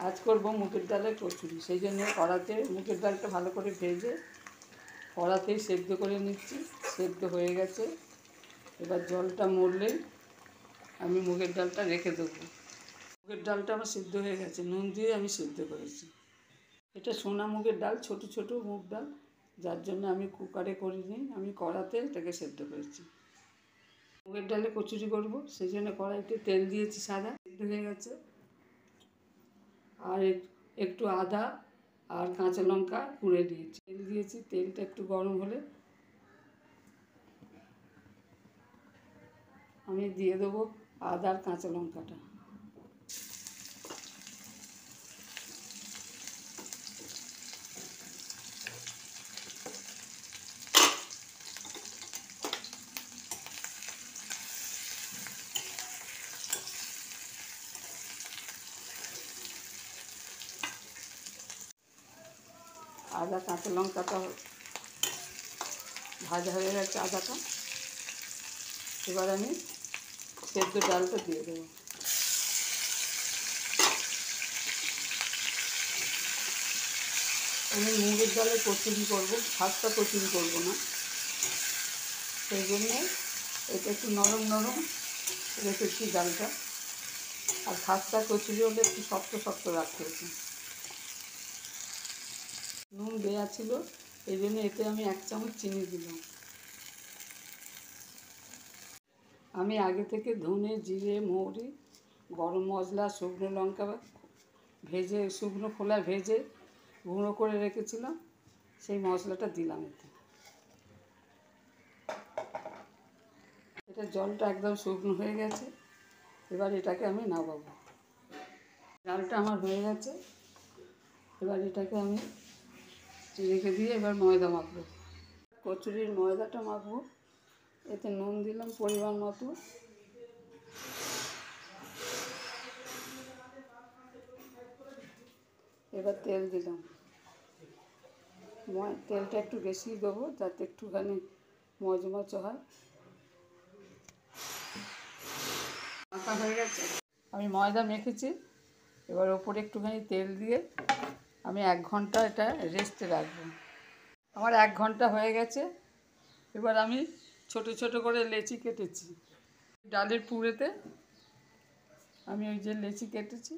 আজ করব মুগের ডালের কচুরি। সেই জন্য কড়াতে মুগের ডালটা ভালো করে ভেজে কড়াতেই সেদ্ধ করে নিচ্ছি। সেদ্ধ হয়ে গেছে, এবার জলটা মরলেই আমি মুগের ডালটা রেখে দেবো। মুগের ডালটা আমার সিদ্ধ হয়ে গেছে, নুন দিয়ে আমি সিদ্ধ করেছি। এটা সোনা মুগের ডাল, ছোট ছোট মুগ ডাল, যার জন্য আমি কুকারে করিনি, আমি কড়াতে এটাকে সেদ্ধ করেছি। মুগের ডালে কচুরি করব, সেই জন্য কড়াইতে তেল দিয়েছি সাদা, সিদ্ধ হয়ে গেছে। আর একটু আদা আর কাঁচা লঙ্কা কুড়ে দিয়েছি, তেল দিয়েছি। তেলটা একটু গরম হলে আমি দিয়ে দেবো আদা আর কাঁচা লঙ্কাটা। আদা কাঁচা লঙ্কাটা ভাজা হয়ে গেছে আদাটা, এবার আমি সেদ্ধ ডালটা দিয়ে দেবো। আমি মুগের ডালে কচুরি করবো, খাস্তা কচুরি করবো না, সেই জন্যে এটা একটু নরম নরম রেখেছি ডালটা। আর খাস্তা কচুরি হলে একটু শক্ত শক্ত রাখতে হয়েছে। নুন দেওয়া ছিল, এই জন্য এতে আমি 1 চামচ চিনি দিলাম। আমি আগে থেকে ধনে, জিরে, মৌরি, গরম মশলা, শুকনো লঙ্কা ভেজে শুকনো খোলায় ভেজে গুঁড়ো করে রেখেছিলাম, সেই মশলাটা দিলাম এতে। এটা জলটা একদম শুকনো হয়ে গেছে, এবার এটাকে আমি নামাবো। ডালটা আমার হয়ে গেছে, এবার এটাকে আমি রেখে দিয়ে এবার ময়দা মাখবো। কচুরির ময়দাটা মাখবো। এতে নুন দিলাম পরিমাণ মতো, এবার তেল দিলাম। তেলটা একটু বেশি দেবো যাতে একটুখানি মচমচ হয়। মাখা হয়ে গেছে, আমি ময়দা মেখেছি, এবার ওপরে একটুখানি তেল দিয়ে আমি 1 ঘন্টা এটা রেস্টে রাখবো। আমার 1 ঘন্টা হয়ে গেছে, এবার আমি ছোট ছোট করে লেচি কেটেছি। ডালের পুরেতে আমি ওই যে লেচি কেটেছি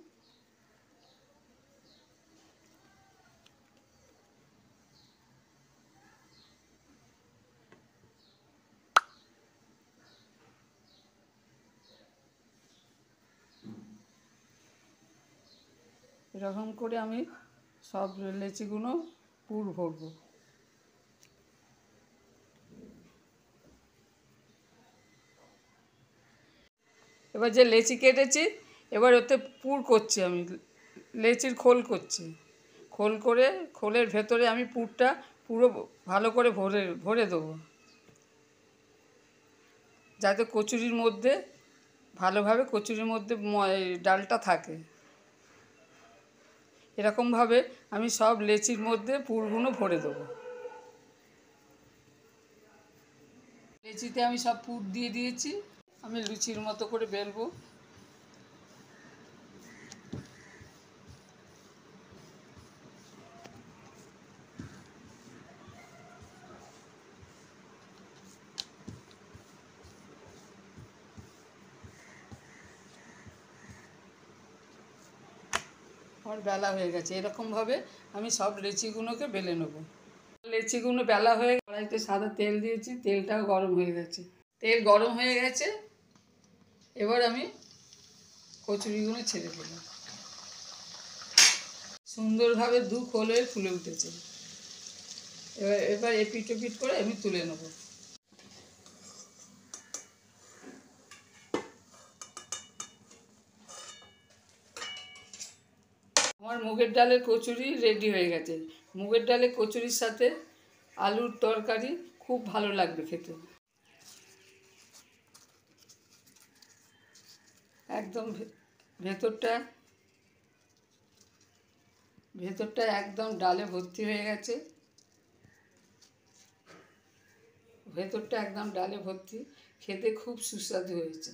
এরকম করে আমি সব লেচিগুলো পুর ভরবো। এবার যে লেচি কেটেছি, এবার ওতে পুর করছি আমি, লেচির খোল করছি। খোল করে খোলের ভেতরে আমি পুরটা পুরো ভালো করে ভরে ভরে দেবো, যাতে কচুরির মধ্যে ভালোভাবে কচুরির মধ্যে ডালটা থাকে। এরকমভাবে আমি সব লেচির মধ্যে পুরগুলো ভরে দেবো। লেচিতে আমি সব পুর দিয়ে দিয়েছি, আমি লুচির মতো করে বেলবো। আমার বেলা হয়ে গেছে, এরকমভাবে আমি সব লেচিগুলোকে বেলে নেবো। লেচিগুলো বেলা হয়ে কড়াইতে সাদা তেল দিয়েছি, তেলটাও গরম হয়ে গেছে। তেল গরম হয়ে গেছে, এবার আমি কচুরিগুলো ছেড়ে দিলাম। সুন্দরভাবে 2 খোলে ফুলে উঠেছে। এবার এপিট ওপিট করে আমি তুলে নেব। আমার মুগের ডালের কচুরি রেডি হয়ে গেছে। মুগের ডালের কচুরির সাথে আলুর তরকারি খুব ভালো লাগবে খেতে। একদম ভেতরটা একদম ডালে ভর্তি হয়ে গেছে, ভেতরটা একদম ডালে ভর্তি, খেতে খুব সুস্বাদু হয়েছে।